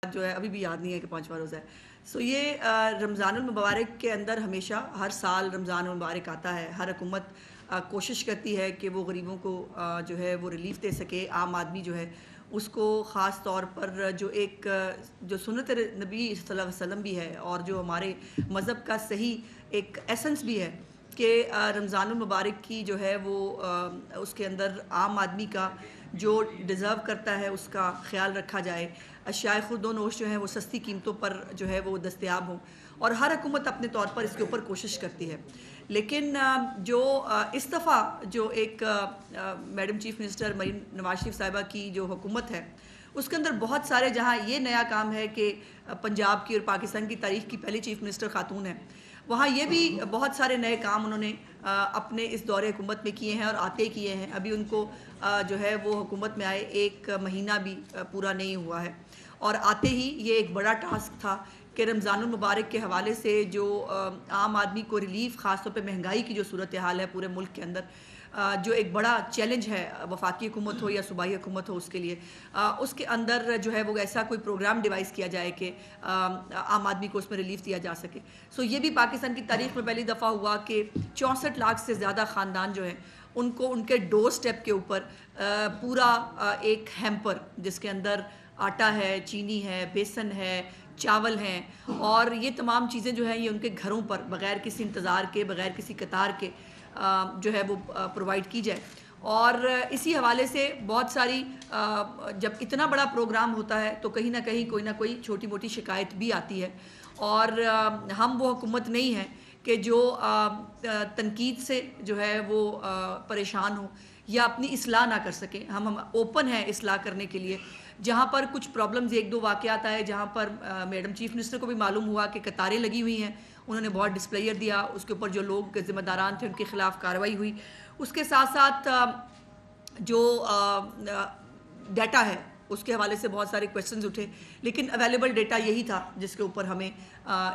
जो है अभी भी याद नहीं है कि 5वां रोज़ा है। सो ये रमज़ानुल मुबारक के अंदर हमेशा हर साल रमज़ानुल मुबारक आता है। हर हुकूमत कोशिश करती है कि वो गरीबों को जो है वो रिलीफ़ दे सके। आम आदमी जो है उसको ख़ास तौर पर जो एक जो सुन्नत नबी सल्लल्लाहु अलैहि वसल्लम भी है और जो हमारे मज़हब का सही एक एसेंस भी है कि रमज़ानुल मुबारक की जो है वो उसके अंदर आम आदमी का जो डिज़र्व करता है उसका ख़्याल रखा जाए। अशियाए खुर्द नोश जो हैं वो सस्ती कीमतों पर जो है वो दस्तयाब हों और हर हुकूमत अपने तौर पर इसके ऊपर कोशिश करती है। लेकिन जो इस दफ़ा जो एक madam chief minister Maryam Nawaz Sharif साहिबा की जो हुकूमत है उसके अंदर बहुत सारे जहाँ ये नया काम है कि पंजाब की और पाकिस्तान की तारीख़ की पहली चीफ़ मिनिस्टर खातून है, वहाँ ये भी बहुत सारे नए काम उन्होंने अपने इस दौरे हुकूमत में किए हैं और आते किए हैं। अभी उनको जो है वो हुकूमत में आए 1 महीना भी पूरा नहीं हुआ है और आते ही ये एक बड़ा टास्क था कि रमज़ानुल मुबारक के हवाले से जो आम आदमी को रिलीफ़ ख़ास तौर पे महंगाई की जो सूरत हाल है पूरे मुल्क के अंदर, जो एक बड़ा चैलेंज है वफाकी हुकूमत हो या सूबाई हुकूमत हो उसके लिए, उसके अंदर जो है वो ऐसा कोई प्रोग्राम डिवाइस किया जाए कि आम आदमी को उसमें रिलीफ दिया जा सके। सो ये भी पाकिस्तान की तारीख में पहली दफ़ा हुआ कि 64 लाख से ज़्यादा ख़ानदान जो हैं उनको उनके डोर स्टेप के ऊपर पूरा एक हैम्पर जिसके अंदर आटा है, चीनी है, बेसन है, चावल हैं और ये तमाम चीज़ें जो हैं ये उनके घरों पर बग़ैर किसी इंतज़ार के, बग़ैर किसी कतार के जो है वो प्रोवाइड की जाए। और इसी हवाले से बहुत सारी जब इतना बड़ा प्रोग्राम होता है तो कहीं ना कहीं कोई ना कोई छोटी मोटी शिकायत भी आती है और हम वो हुकूमत नहीं हैं कि जो तनकीद से जो है वो परेशान हो या अपनी इस्लाह ना कर सकें। हम ओपन हैं इस्लाह करने के लिए। जहाँ पर कुछ प्रॉब्लम्स 1-2 वाक़यात आए जहाँ पर मैडम चीफ़ मिनिस्टर को भी मालूम हुआ कि कतारें लगी हुई हैं, उन्होंने बहुत डिस्प्लेयर दिया, उसके ऊपर जो लोग ज़िम्मेदारान थे उनके ख़िलाफ़ कार्रवाई हुई। उसके साथ साथ जो डाटा है उसके हवाले से बहुत सारे क्वेश्चंस उठे, लेकिन अवेलेबल डेटा यही था जिसके ऊपर हमें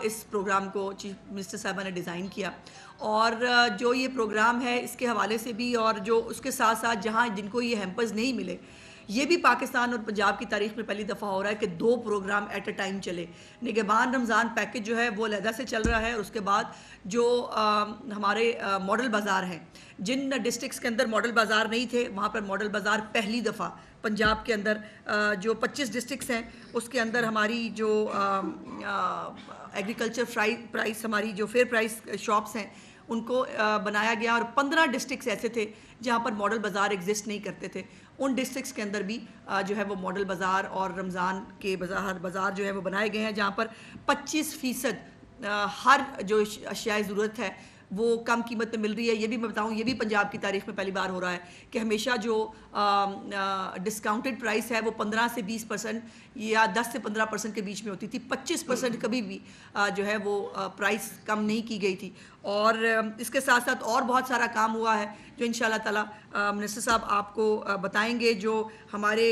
इस प्रोग्राम को चीफ मिनिस्टर साहबा ने डिज़ाइन किया। और जो ये प्रोग्राम है इसके हवाले से भी और जो उसके साथ साथ जहाँ जिनको ये हैम्पर्स नहीं मिले, ये भी पाकिस्तान और पंजाब की तारीख में पहली दफ़ा हो रहा है कि 2 प्रोग्राम एट अ टाइम चले। निगहबान रमज़ान पैकेज जो है वो अलहदा से चल रहा है और उसके बाद जो हमारे मॉडल बाज़ार हैं, जिन डिस्ट्रिक्ट्स के अंदर मॉडल बाज़ार नहीं थे वहाँ पर मॉडल बाज़ार पहली दफ़ा पंजाब के अंदर जो 25 डिस्ट्रिक्ट्स हैं उसके अंदर हमारी जो एग्रीकल्चर प्राइस हमारी जो फेयर प्राइस शॉप्स हैं उनको बनाया गया और 15 डिस्ट्रिक्ट्स ऐसे थे जहाँ पर मॉडल बाज़ार एग्जिस्ट नहीं करते थे। उन डिस्ट्रिक्ट्स के अंदर भी जो है वो मॉडल बाज़ार और रमज़ान के बाज़ार जो है वो बनाए गए हैं जहाँ पर 25% हर जो अशियाए ज़रूरत है वो कम कीमत में मिल रही है। ये भी मैं बताऊँ, ये भी पंजाब की तारीख में पहली बार हो रहा है कि हमेशा जो डिस्काउंटेड प्राइस है वो 15 से 20% या 10 से 15% के बीच में होती थी। 25% कभी भी जो है वो प्राइस कम नहीं की गई थी। और इसके साथ साथ और बहुत सारा काम हुआ है जो इंशाल्लाह ताला मिनिस्टर साहब आपको बताएंगे। जो हमारे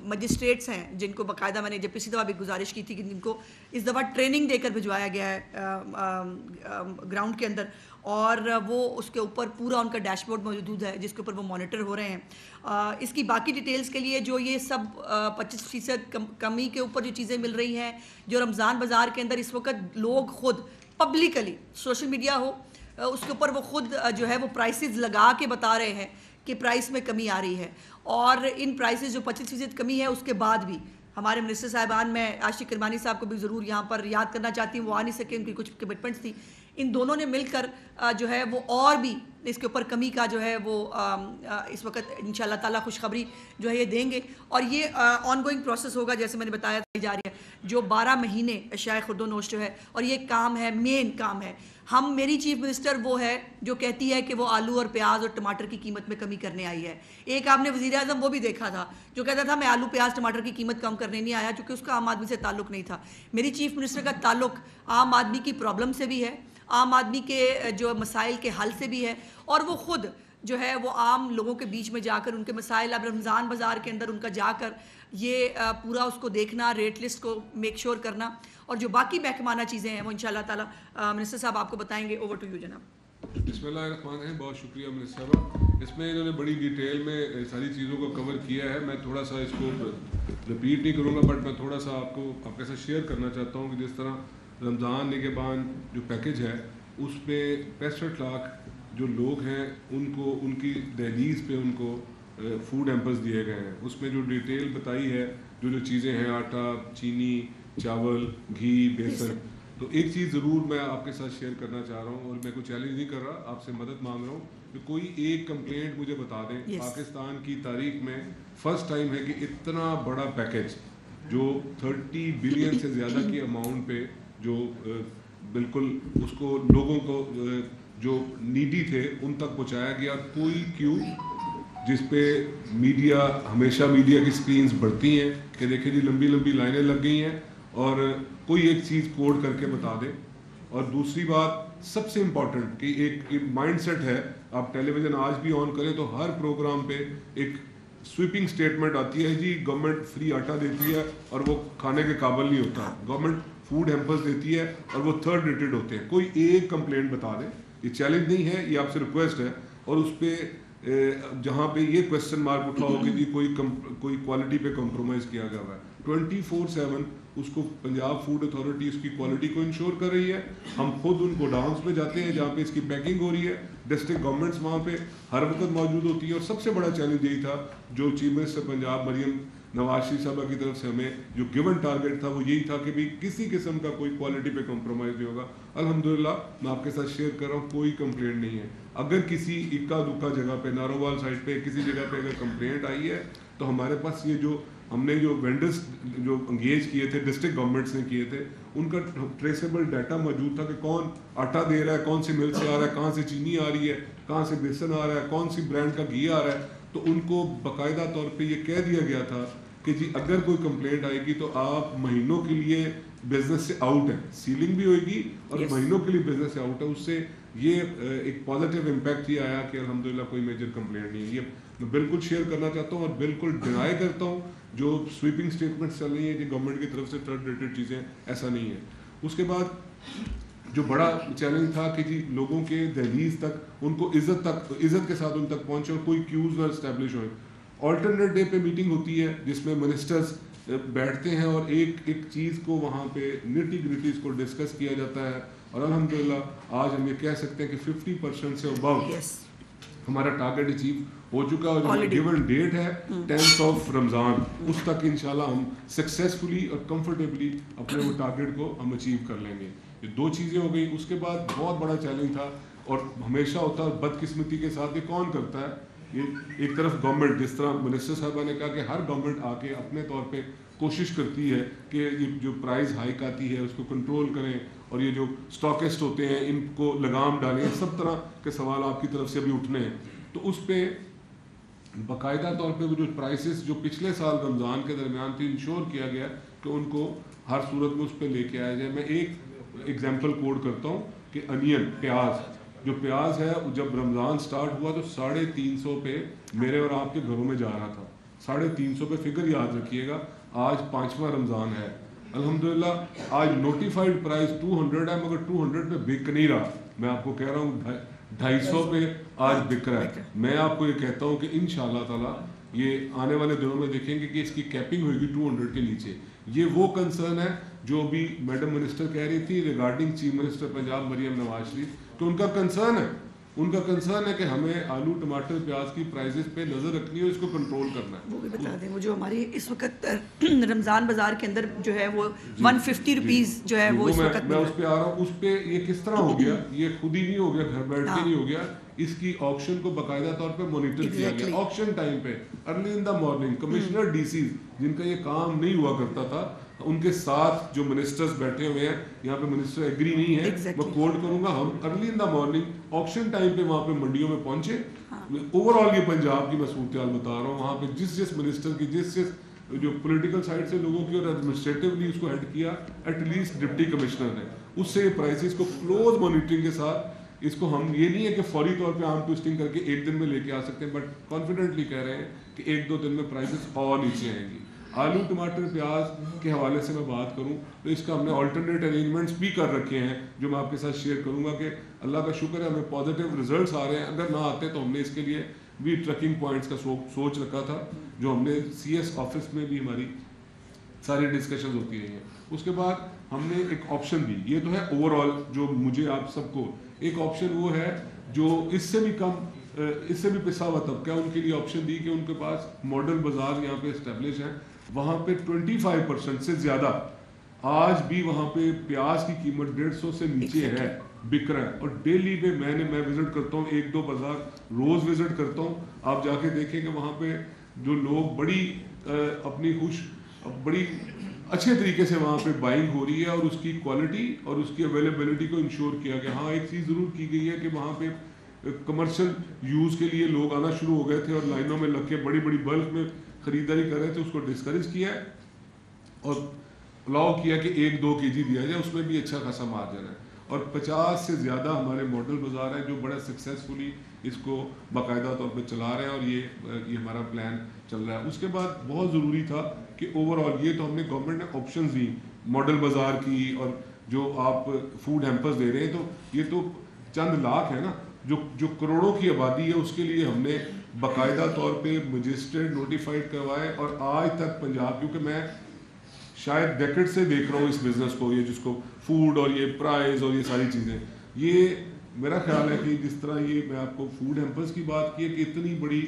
मजिस्ट्रेट्स हैं जिनको बाकायदा मैंने जब पिछली दफ़ा भी गुजारिश की थी कि जिनको इस दफ़ा ट्रेनिंग देकर भिजवाया गया है ग्राउंड के अंदर और वो उसके ऊपर पूरा उनका डैशबोर्ड मौजूद है जिसके ऊपर वो मॉनिटर हो रहे हैं। इसकी बाकी डिटेल्स के लिए जो ये सब 25% कमी के ऊपर जो चीज़ें मिल रही हैं, जो रमज़ान बाज़ार के अंदर इस वक्त लोग खुद पब्लिकली सोशल मीडिया हो उसके ऊपर वो खुद जो है वो प्राइसेस लगा के बता रहे हैं कि प्राइस में कमी आ रही है। और इन प्राइसेस जो 25% कमी है उसके बाद भी हमारे मिनिस्टर साहिबान, मैं आशिक किरमानी साहब को भी ज़रूर यहाँ पर याद करना चाहती हूँ, वो आ नहीं सके, उनकी कुछ कमिटमेंट्स थी। इन दोनों ने मिलकर जो है वो और भी इसके ऊपर कमी का जो है वो इस वक्त इंशाल्लाह ताला खुशखबरी जो है ये देंगे। और ये ऑनगोइंग प्रोसेस होगा, जैसे मैंने बताया जा रही है जो 12 महीने अशियाए खुर्द नोश जो है। और ये काम है, मेन काम है। मेरी चीफ मिनिस्टर वो है जो कहती है कि वो आलू और प्याज और टमाटर की कीमत में कमी करने आई है। एक आपने वज़ीर आज़म वो भी देखा था जो कहता था मैं आलू प्याज टमाटर की कीमत कम करने नहीं आया, चूँकि उसका आम आदमी से ताल्लुक़ नहीं था। मेरी चीफ मिनिस्टर का ताल्लुक़ आम आदमी की प्रॉब्लम से भी है, आम आदमी के जो मसाइल के हल से भी है और वो ख़ुद जो है वो आम लोगों के बीच में जाकर उनके मसाइल, अब रमज़ान बाज़ार के अंदर उनका जाकर ये पूरा उसको देखना, रेट लिस्ट को मेक श्योर करना और जो बाकी महकमाना चीज़ें हैं वो इंशाल्लाह ताला मिनिस्टर साहब आपको बताएंगे। ओवर टू यू जनाब। बिस्मिल्लाहिर्रहमानिर्रहीम। बहुत शुक्रिया मिनिस्टर साहब, इसमें इन्होंने बड़ी डिटेल में सारी चीज़ों को कवर किया है। मैं थोड़ा सा इसको रिपीट नहीं करूँगा, बट मैं थोड़ा सा आपके साथ शेयर करना चाहता हूँ कि जिस तरह रमज़ान निगहबान जो पैकेज है उस पर 65 लाख जो लोग हैं उनको उनकी दहलीज़ पे उनको फूड हैम्पर्स दिए गए हैं। उसमें जो डिटेल बताई है, जो चीज़ें हैं, आटा, चीनी, चावल, घी, बेसन, तो एक चीज़ ज़रूर मैं आपके साथ शेयर करना चाह रहा हूँ और मैं कोई चैलेंज नहीं कर रहा, आपसे मदद मांग रहा हूँ कि कोई एक कंप्लेंट मुझे बता दें। पाकिस्तान की तारीख में फर्स्ट टाइम है कि इतना बड़ा पैकेज जो 30 बिलियन से ज़्यादा की अमाउंट पे जो बिल्कुल उसको लोगों को जो नीडी थे उन तक पहुँचाया गया। कोई क्यों जिस पे मीडिया, हमेशा मीडिया की स्क्रीन्स बढ़ती हैं कि देखिए जी लंबी लंबी लाइनें लग गई हैं और कोई एक चीज़ कोड करके बता दे। और दूसरी बात सबसे इम्पॉर्टेंट कि एक माइंडसेट है, आप टेलीविज़न आज भी ऑन करें तो हर प्रोग्राम पे एक स्वीपिंग स्टेटमेंट आती है, जी गवर्नमेंट फ्री आटा देती है और वो खाने के काबिल नहीं होता, गवर्नमेंट फूड हैम्पर्स देती है और वो 3rd रेटेड होते हैं। कोई एक कंप्लेंट बता दे, ये चैलेंज नहीं है, ये आपसे रिक्वेस्ट है। और उस पर जहाँ पे ये क्वेश्चन मार्क उठा हो कि जी कोई क्वालिटी पे कॉम्प्रोमाइज़ किया गया है, 24/7 उसको पंजाब फूड अथॉरिटी उसकी क्वालिटी को इंश्योर कर रही है। हम खुद उन गोडाउन्स में जाते हैं जहाँ पे इसकी पैकिंग हो रही है, डिस्ट्रिक्ट गवर्नमेंट्स वहाँ पे हर वक्त मौजूद होती है। और सबसे बड़ा चैलेंज यही था जो चीफ मिनिस्टर पंजाब मरियम नवाज शरीफ साहबा की तरफ से हमें जो गिवन टारगेट था वो यही था कि भाई किसी किस्म का कोई क्वालिटी पे कॉम्प्रोमाइज़ नहीं होगा। अल्हम्दुलिल्लाह मैं आपके साथ शेयर कर रहा हूँ, कोई कंप्लेंट नहीं है। अगर किसी इक्का दुक्का जगह पे, नारोवाल साइड पे किसी जगह पे अगर कंप्लेंट आई है तो हमारे पास ये जो हमने जो वेंडर्स जो इंगेज किए थे, डिस्ट्रिक्ट गवर्नमेंट्स ने किए थे, उनका ट्रेसेबल डाटा मौजूद था कि कौन आटा दे रहा है, कौन सी मिल से आ रहा है, कहाँ से चीनी आ रही है, कहाँ से बेसन आ रहा है, कौन सी ब्रांड का घी आ रहा है। तो उनको बाकायदा तौर पे ये कह दिया गया था कि जी अगर कोई कंप्लेंट आएगी तो आप महीनों के लिए बिजनेस से आउट है, सीलिंग भी होगी और महीनों के लिए बिजनेस से आउट है। उससे ये एक पॉजिटिव इम्पैक्ट ही आया कि अल्हम्दुलिल्लाह कोई मेजर कंप्लेंट नहीं है। ये मैं बिल्कुल शेयर करना चाहता हूँ और बिल्कुल डिनाई करता हूँ जो स्वीपिंग स्टेटमेंट्स चल रही है कि गवर्नमेंट की तरफ से 3rd रेटेड चीज़ें, ऐसा नहीं है। उसके बाद जो बड़ा चैलेंज था कि जी लोगों के दहलीज तक उनको इज़्ज़त के साथ उन तक पहुँचे और कोई क्यूज़ ना इस्टेब्लिश हो। ऑल्टरनेट डे पे मीटिंग होती है जिसमें मिनिस्टर्स बैठते हैं और एक एक चीज़ को वहाँ पे निटी ग्रिटीज़ को डिस्कस किया जाता है। और अल्हम्दुलिल्लाह आज हम ये कह सकते हैं कि 50% से अबव हमारा टारगेट अचीव हो चुका है। और जो गिवन डेट है 10th ऑफ रमज़ान, उस तक इंशाल्लाह हम सक्सेसफुली और कंफर्टेबली अपने वो टारगेट को हम अचीव कर लेंगे। ये दो चीज़ें हो गई। उसके बाद बहुत बड़ा चैलेंज था और हमेशा होता है बदकिस्मती के साथ, ये कौन करता है, ये एक तरफ गवर्नमेंट, जिस तरह मिनिस्टर साहबा ने कहा कि हर गवर्नमेंट आके अपने तौर पे कोशिश करती है कि ये जो प्राइस हाइक आती है उसको कंट्रोल करें और ये जो स्टॉकिस्ट होते हैं इनको लगाम डालें, सब तरह के सवाल आपकी तरफ से अभी उठने हैं। तो उस पर बाकायदा तौर पे वो जो प्राइसेस जो पिछले साल रमज़ान के दरमियान थी, इंश्योर किया गया कि उनको हर सूरत में उस पर लेके आया जाए। मैं एक एग्जाम्पल कोड करता हूँ कि अनियन, प्याज, जो प्याज है जब रमज़ान स्टार्ट हुआ तो 350 पे मेरे और आपके घरों में जा रहा था। 350 पे, फिगर याद रखिएगा। आज 5वां रमज़ान है, अल्हम्दुलिल्लाह आज नोटिफाइड प्राइस 200 है, मगर 200 पे बिक नहीं रहा। मैं आपको कह रहा हूँ 250 पे आज बिक रहा है। मैं आपको ये कहता हूँ कि इंशाअल्लाह ताला ये आने वाले दिनों में देखेंगे कि इसकी कैपिंग होगी 200 के नीचे। ये वो कंसर्न है जो अभी मैडम मिनिस्टर कह रही थी regarding chief minister Punjab Maryam Nawaz Sharif, तो उनका कंसर्न है कि हमें आलू, टमाटर, प्याज की प्राइसेस पे नजर रखनी है, इसको कंट्रोल करना है। वो भी बता दें, वो जो हमारी इस वक्त रमज़ान बाजार के अंदर जो है वो 150 रुपीज़ जो है वो इस वक्त मैं उस पे आ रहा हूँ। उस पे ये किस तरह हो गया, ये खुद ही नहीं हो गया, घर बैठ के नहीं हो गया। इसकी ऑक्शन को बाकायदा तौर पे मॉनिटर किया गया। ऑक्शन टाइम पे early in the morning commissioner DC जिनका ये काम नहीं हुआ करता था, उनके साथ जो मिनिस्टर्स बैठे हुए हैं, यहाँ पे मिनिस्टर एग्री नहीं है, मैं कोड करूंगा, हम early in the morning auction time पे वहाँ पे मंडियों में पहुंचे। ओवरऑल ये पंजाब की मैं सूरत हाल बता रहा हूँ, वहाँ पे जिस मिनिस्टर की जिस जो पॉलिटिकल साइड से लोगों की और एडमिनिस्ट्रेटिवली उसको हेड किया एटलीस्ट डिप्टी कमिश्नर ने, उससे प्राइसेस को क्लोज मॉनिटरिंग के साथ, इसको हम ये नहीं है कि फौरी तौर पे आर्म ट्विस्टिंग करके एक दिन में लेके आ सकते हैं, बट कॉन्फिडेंटली कह रहे हैं कि 1-2 दिन में प्राइसेस और नीचे आएंगी। आलू टमाटर प्याज के हवाले से मैं बात करूं तो इसका हमने अल्टरनेट अरेंजमेंट्स भी कर रखे हैं जो मैं आपके साथ शेयर करूंगा कि अल्लाह का शुक्र है हमें पॉजिटिव रिजल्ट्स आ रहे हैं। अगर ना आते तो हमने इसके लिए भी ट्रैकिंग पॉइंट्स का सोच रखा था जो हमने CS ऑफिस में भी हमारी सारी डिस्कशन होती रही हैं। उसके बाद हमने एक ऑप्शन दी, ये तो है ओवरऑल जो मुझे आप सबको, एक ऑप्शन वो है जो इससे भी कम इससे भी पिसा हुआ तबका उनके लिए ऑप्शन दी कि उनके पास मॉडल बाजार यहाँ पे इस्टेब्लिश है, वहाँ पे 25% से ज़्यादा आज भी वहाँ पे प्याज की कीमत 150 से नीचे है, बिक रहा है। और डेली पे मैं विजिट करता हूँ, 1-2 बाजार रोज़ विजिट करता हूँ। आप जाके देखें कि वहाँ पे जो लोग बड़ी अपनी बड़ी अच्छे तरीके से वहाँ पे बाइंग हो रही है और उसकी क्वालिटी और उसकी अवेलेबिलिटी को इंश्योर किया गया। हाँ, एक चीज़ ज़रूर की गई है कि वहाँ पे कमर्शियल यूज़ के लिए लोग आना शुरू हो गए थे और लाइनों में लग के बड़ी बड़ी बल्क में ख़रीदारी कर रहे थे, उसको डिस्करेज किया है और अलाउ किया कि 1-2 kg दिया जाए, उसमें भी अच्छा खासा मार्जिन है। और 50 से ज़्यादा हमारे मॉडल बाज़ार हैं जो बड़ा सक्सेसफुली इसको बाकायदा तौर पे चला रहे हैं और ये हमारा प्लान चल रहा है। उसके बाद बहुत ज़रूरी था कि ओवरऑल ये तो हमने गवर्नमेंट ने ऑप्शन दी मॉडल बाज़ार की और जो आप फूड हैम्पर्स दे रहे हैं, तो ये तो चंद लाख है ना, जो करोड़ों की आबादी है उसके लिए हमने बाकायदा तौर पे मजिस्ट्रेट नोटिफाइड करवाए। और आज तक पंजाब, क्योंकि मैं शायद डेकेड से देख रहा हूँ इस बिज़नेस को, ये जिसको फूड और ये प्राइस और ये सारी चीज़ें, ये मेरा ख्याल है कि जिस तरह ये मैं आपको फूड हैम्पर्स की बात की है कि इतनी बड़ी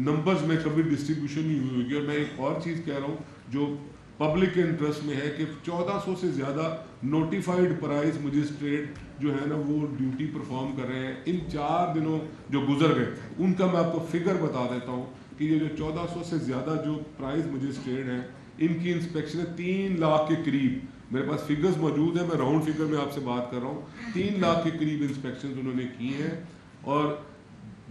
नंबर्स में कभी डिस्ट्रीब्यूशन नहीं हुई होगी। और मैं एक और चीज़ कह रहा हूँ जो पब्लिक इंटरेस्ट में है कि 1400 से ज़्यादा नोटिफाइड प्राइस मजिस्ट्रेट जो है ना वो ड्यूटी परफॉर्म कर रहे हैं। इन 4 दिनों जो गुजर गए उनका मैं आपको फिगर बता देता हूँ कि ये जो 1400 से ज़्यादा जो प्राइस मजिस्ट्रेट हैं इनकी इंस्पेक्शन 3 लाख के करीब, मेरे पास फिगर्स मौजूद है, मैं राउंड फिगर में आपसे बात कर रहा हूँ, 3 लाख के करीब इंस्पेक्शन उन्होंने की हैं। और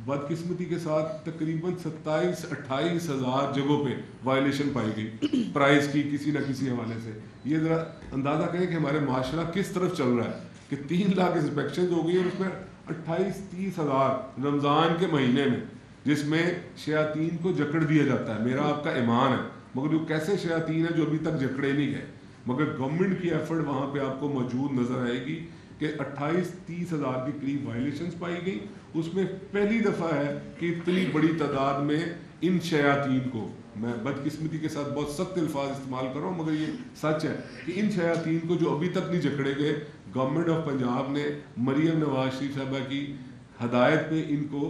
बदकिस्मती के साथ तकरीबन 27-28 हज़ार जगहों पे वायलेशन पाई गई प्राइस की किसी न किसी हवाले से। ये ज़रा अंदाज़ा करें कि हमारे माशरा किस तरफ चल रहा है कि 3 लाख इंस्पेक्शन हो गई और उसमें 28-30 हज़ार रमज़ान के महीने में, जिसमें शयातीन को जकड़ दिया जाता है। मेरा आपका ईमान है, मगर वो कैसे शयातीन है जो अभी तक जकड़े नहीं गए, मगर गवर्नमेंट की एफर्ट वहाँ पे आपको मौजूद नज़र आएगी कि 28-30 हज़ार के करीब वायलेशंस पाई गई। उसमें पहली दफ़ा है कि इतनी बड़ी तादाद में इन शयातीन को, मैं बदकिस्मती के साथ बहुत सख्त अल्फाज इस्तेमाल कर रहा हूँ मगर ये सच है कि इन शयातीन को जो अभी तक नहीं जकड़े गए, गवर्नमेंट ऑफ पंजाब ने मरियम नवाज शरीफ साहबा की हदायत पे इनको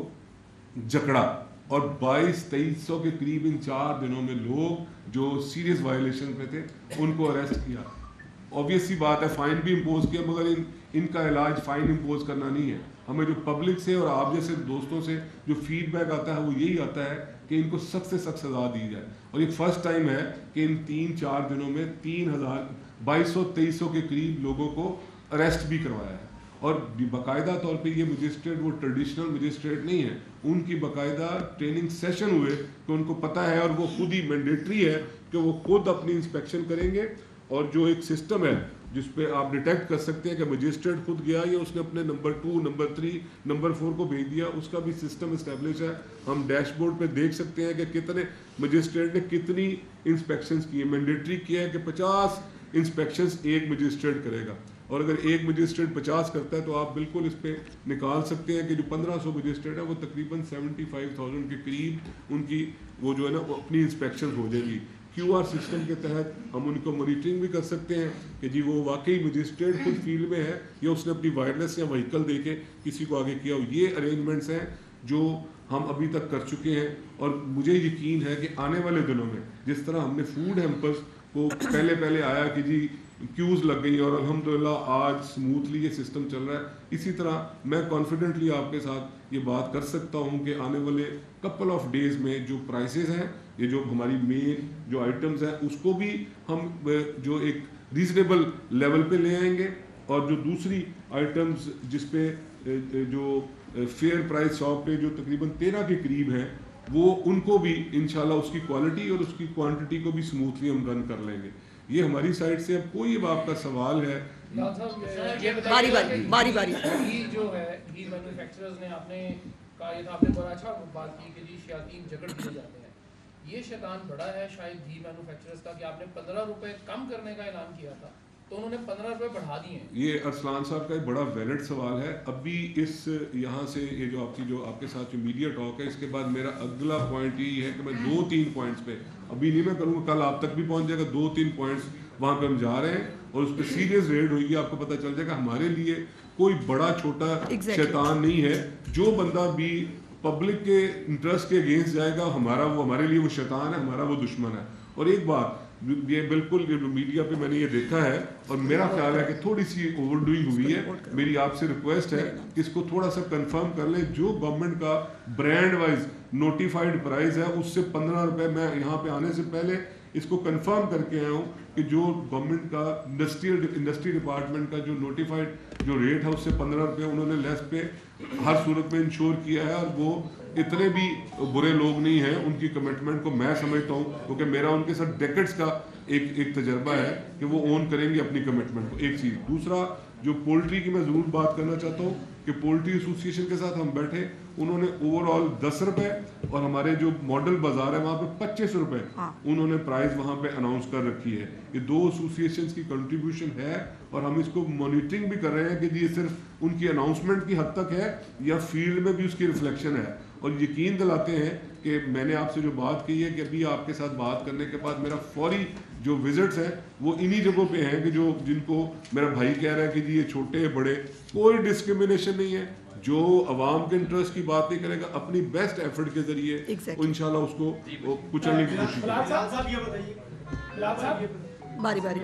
जकड़ा और 2200-2300 के करीब इन 4 दिनों में लोग जो सीरियस वायलेशन पे थे उनको अरेस्ट किया। ऑब्वियस सी बात है, फ़ाइन भी इम्पोज किया, मगर इनका इलाज फ़ाइन इम्पोज करना नहीं है। हमें जो पब्लिक से और आप जैसे दोस्तों से जो फीडबैक आता है वो यही आता है कि इनको सख्त से सख्त सज़ा दी जाए। और ये फर्स्ट टाइम है कि इन 3-4 दिनों में 2200-2300 के करीब लोगों को अरेस्ट भी करवाया है। और बाकायदा तौर पे ये मजिस्ट्रेट वो ट्रेडिशनल मजिस्ट्रेट नहीं है, उनकी बाकायदा ट्रेनिंग सेशन हुए कि उनको पता है और वो खुद ही मैंडेटरी है कि वो खुद अपनी इंस्पेक्शन करेंगे। और जो एक सिस्टम है जिस पे आप डिटेक्ट कर सकते हैं कि मजिस्ट्रेट खुद गया या उसने अपने नंबर 2, नंबर 3, नंबर 4 को भेज दिया, उसका भी सिस्टम इस्टेब्लिश है। हम डैशबोर्ड पे देख सकते हैं कि कितने मजिस्ट्रेट ने कितनी इंस्पेक्शंस की है। मैंडेटरी किया है कि 50 इंस्पेक्शंस एक मजिस्ट्रेट करेगा, और अगर एक मजिस्ट्रेट 50 करता है तो आप बिल्कुल इस पे निकाल सकते हैं कि जो 1500 मजिस्ट्रेट है वो तकरीबन 75,000 के करीब उनकी वो जो है ना वो अपनी इंस्पेक्शन हो जाएगी। QR सिस्टम के तहत हम उनको मॉनिटरिंग भी कर सकते हैं कि जी वो वाकई मजिस्ट्रेट खुद फील्ड में है या उसने अपनी वायरलेस या व्हीकल दे के किसी को आगे किया हो। ये अरेंजमेंट्स हैं जो हम अभी तक कर चुके हैं और मुझे यकीन है कि आने वाले दिनों में जिस तरह हमने फूड हैम्पर्स को पहले आया कि जी क्यूज़ लग गई और अल्हम्दुलिल्लाह आज स्मूथली ये सिस्टम चल रहा है, इसी तरह मैं कॉन्फिडेंटली आपके साथ ये बात कर सकता हूँ कि आने वाले कपल ऑफ डेज़ में जो प्राइसेस हैं, ये जो हमारी मेन जो आइटम्स हैं उसको भी हम जो एक रीज़नेबल लेवल पे ले आएंगे और जो दूसरी आइटम्स जिस पे जो फेयर प्राइस शॉप पे जो तकरीबन 13 के करीब हैं वो उनको भी इंशाल्लाह उसकी क्वालिटी और उसकी क्वांटिटी को भी स्मूथली हम रन कर लेंगे। ये हमारी साइड से अब कोई अब आपका सवाल है बारी जो है घी मैन्युफैक्चरर्स ने आपने कहा, ये था आपने बड़ा अच्छा बात की कि जी शयातीन जकड़ दिए जाते हैं, ये शैतान बड़ा है शायद घी मैन्युफैक्चरर्स का कि आपने 15 रुपए कम करने का ऐलान किया था तो उन्होंने 15 रुपए बढ़ा दिए हैं। ये अरसलान साहब का एक बड़ा वैलिड सवाल है। अभी इस यहाँ से ये जो आपके साथ जो मीडिया टॉक है, इसके बाद मेरा अगला पॉइंट यही है कि मैं 2-3 पॉइंट्स पे अभी नहीं मैं करूँगा, कल आप तक भी पहुँच जाएगा। 2-3 पॉइंट्स वहाँ पे हम जा रहे हैं और उस पर सीरियस रेड होगी, आपको पता चल जाएगा। हमारे लिए कोई बड़ा छोटा शैतान नहीं है। जो बंदा भी पब्लिक के इंटरेस्ट के अगेंस्ट जाएगा, हमारे लिए वो शैतान है, हमारा वो दुश्मन है। और एक बात ये बिल्कुल मीडिया पे मैंने ये देखा है और मेरा ख्याल है कि थोड़ी सी ओवरडूइंग हुई है। मेरी आपसे रिक्वेस्ट है कि इसको थोड़ा सा कंफर्म कर ले। जो गवर्नमेंट का ब्रांड वाइज नोटिफाइड प्राइस है उससे 15 रुपए, मैं यहाँ पे आने से पहले इसको कंफर्म करके आया हूँ कि जो गवर्नमेंट का इंडस्ट्री डिपार्टमेंट का जो नोटिफाइड जो रेट है उससे 15 रुपये उन्होंने लेस पे हर सूरत में इंश्योर किया है। और वो इतने भी बुरे लोग नहीं हैं, उनकी कमिटमेंट को मैं समझता हूँ, क्योंकि मेरा उनके साथ डेकेड्स का एक तजर्बा है कि वो ओन करेंगे अपनी कमिटमेंट को। एक चीज़। दूसरा, जो पोल्ट्री की मैं ज़रूर बात करना चाहता हूँ कि पोल्ट्री एसोसिएशन के साथ हम बैठे, उन्होंने ओवरऑल 10 रुपए और हमारे जो मॉडल बाजार है वहाँ पे 25 रुपए उन्होंने प्राइस वहाँ पे अनाउंस कर रखी है। ये 2 एसोसिएशंस की कंट्रीब्यूशन है और हम इसको मॉनिटरिंग भी कर रहे हैं कि ये सिर्फ उनकी अनाउंसमेंट की हद तक है या फील्ड में भी उसकी रिफ्लेक्शन है। और यकीन दिलाते हैं कि मैंने आपसे जो बात की है कि अभी आपके साथ बात करने के बाद मेरा फौरी जो विजिट्स हैं वो इन्हीं जगहों पे हैं कि जिनको मेरा भाई कह रहा है कि जी ये छोटे बड़े, कोई डिस्क्रिमिनेशन नहीं है। जो अवाम के इंटरेस्ट की बात नहीं करेगा, अपनी बेस्ट एफर्ट के जरिए इंशाल्लाह उसको कुचलने की कोशिश करेगा। बारी बारी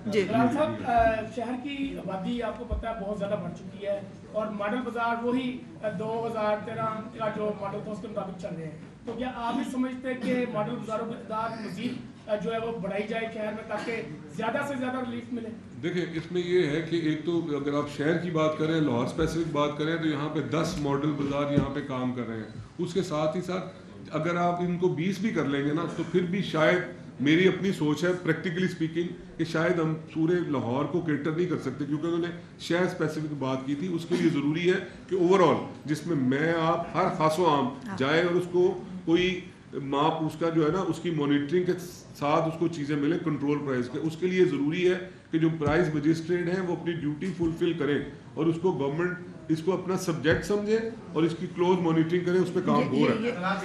जी। शहर की आबादी आपको पता है बहुत ज़्यादा बढ़ चुकी है और मॉडल बाजार वही 2013 का जो मॉडल था उसके मुताबिक चल रहे हैं। तो क्या आप भी समझते हैं कि मॉडल बाजारों की तादाद मजीद जो है वो बढ़ाई जाए शहर में ताकि ज़्यादा से ज़्यादा रिलीफ मिले? देखिए, इसमें ये है कि एक तो अगर आप शहर की बात करें, लाहौर स्पेसिफिक बात करें, तो यहाँ पे 10 मॉडल बाजार यहाँ पे काम कर रहे हैं। उसके साथ ही साथ अगर आप इनको 20 भी कर लेंगे ना, तो फिर भी शायद मेरी अपनी सोच है प्रैक्टिकली स्पीकिंग कि शायद हम पूरे लाहौर को केटर नहीं कर सकते, क्योंकि उन्होंने शहर स्पेसिफिक बात की थी। उसके लिए ज़रूरी है कि ओवरऑल जिसमें मैं आप हर खासो आम जाए और उसको कोई माप उसका जो है ना उसकी मॉनिटरिंग के साथ उसको चीज़ें मिले कंट्रोल प्राइस के। उसके लिए ज़रूरी है कि जो प्राइस मजिस्ट्रेट हैं वो अपनी ड्यूटी फुलफिल करें और उसको गवर्नमेंट इसको अपना सब्जेक्ट समझे और इसकी क्लोज मॉनिटरिंग करे। उस पर काम हो रहा है।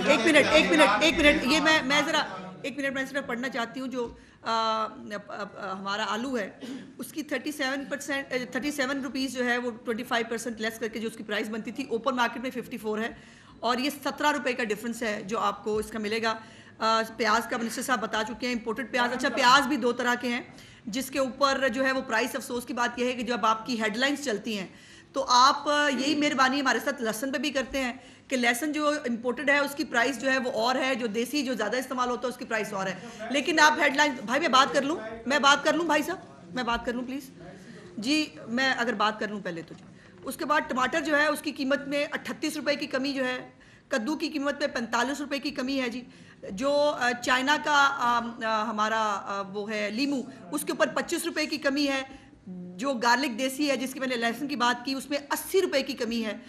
एक मिनट ये मैं ज़रा एक मिनट मैं सिर्फ पढ़ना चाहती हूँ। जो हमारा आलू है उसकी 37 रुपीज़ जो है वो 25% लेस करके जो उसकी प्राइस बनती थी ओपन मार्केट में 54 है और ये 17 रुपये का डिफरेंस है जो आपको इसका मिलेगा। प्याज का मिनिस्टर साहब बता चुके हैं, इंपोर्टेड प्याज। अच्छा, प्याज भी 2 तरह के हैं जिसके ऊपर जो है वो प्राइस, अफसोस की बात यह है कि जब आपकी हेडलाइंस चलती हैं तो आप यही मेहरबानी हमारे साथ लहसन पे भी करते हैं कि लहसन जो इंपोर्टेड है उसकी प्राइस जो है वो और है, जो देसी जो ज़्यादा इस्तेमाल होता है उसकी प्राइस और है। लेकिन आप हेडलाइन, भाई मैं बात कर लूँ भाई साहब, मैं बात कर लूँ प्लीज़ जी, मैं अगर बात कर लूँ पहले तो जी। उसके बाद टमाटर जो है उसकी कीमत में 38 रुपये की कमी जो है, कद्दू की कीमत में 45 रुपये की कमी है जी। जो चाइना का हमारा वो है लीमू, उसके ऊपर 25 रुपये की कमी है। जो गार्लिक देसी है जिसकी मैंने लहसुन की बात की उसमें 80 रुपये की कमी है।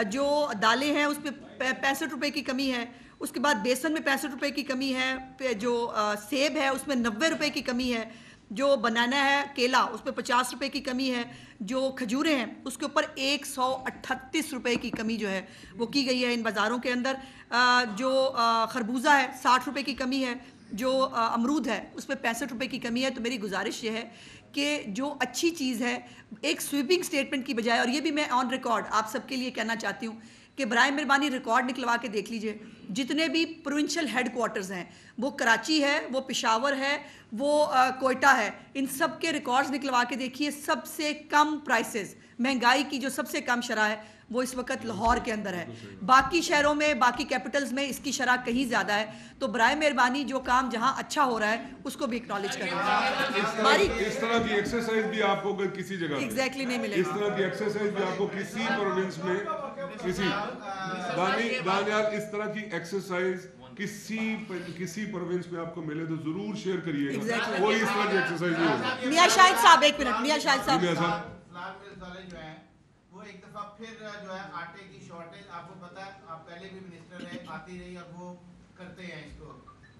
जो दालें हैं उसमें 65 रुपये की कमी है। उसके बाद बेसन में 65 रुपये की कमी है। जो सेब है उसमें 90 रुपये की कमी है। जो बनाना है केला उसमें 50 रुपये की कमी है। जो खजूरें हैं उसके ऊपर 138 रुपये की कमी जो है वो की गई है इन बाज़ारों के अंदर। जो खरबूजा है 60 रुपये की कमी है। जो अमरूद है उसमें 65 रुपये की कमी है। तो मेरी गुजारिश ये है कि जो अच्छी चीज़ है एक स्वीपिंग स्टेटमेंट की बजाय, और ये भी मैं ऑन रिकॉर्ड आप सबके लिए कहना चाहती हूँ कि बराए मेहरबानी रिकॉर्ड निकलवा के देख लीजिए, जितने भी प्रोविंशियल हेडक्वार्टर्स हैं, वो कराची है, वो पेशावर है, वो कोयटा है, इन सब के रिकॉर्ड्स निकलवा के देखिए। सबसे कम प्राइसेस, महंगाई की जो सबसे कम शरह है वो इस वक्त लाहौर के अंदर है। बाकी शहरों में, बाकी कैपिटल्स में इसकी शरह कहीं ज़्यादा है। तो बराए मेहरबानी जो काम जहां अच्छा हो रहा है उसको भी एक्नॉलेज करें। इस तरह की एक्सरसाइज भी आपको किसी जगह एग्जैक्टली नहीं मिलेगी। इस तरह की एक्सरसाइज भी आपको किसी प्रोविंस में, किसी दानियाल इस तरह की एक्सरसाइज किसी प्रोविंस में आपको मिले तो जरूर शेयर करिएगा। कोई इस तरह की एक्सरसाइज नहीं होगी। मियां शाहिद साहब, एक मिनट, मियां शाहिद साहब। वो एक दफा फिर जो है आटे की शॉर्टेज, आपको पता है, आप पहले भी मिनिस्टर रहे, आती रही और वो करते हैं इसको।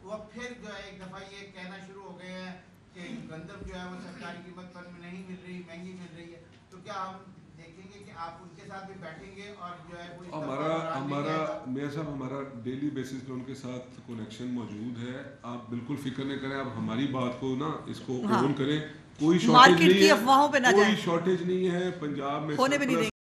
वो फिर जो है एक दफ़ा ये कहना शुरू हो गए हैं कि गंदम जो है वो सरकारी कीमत पर नहीं मिल रही, महंगी मिल रही है। तो क्या हम देखेंगे कि आप उनके साथ भी बैठेंगे और जो है वो हमारा मेयर साहब हमारा डेली बेसिस पे उनके साथ कनेक्शन मौजूद है। आप बिल्कुल फिक्र नहीं करें, आप हमारी बात को ना इसको हाँ। ओन करें। कोई शॉर्टेज मार्केट नहीं की है, अफवाहों पे ना कोई जाएं। शॉर्टेज नहीं है पंजाब में होने भी नहीं surplus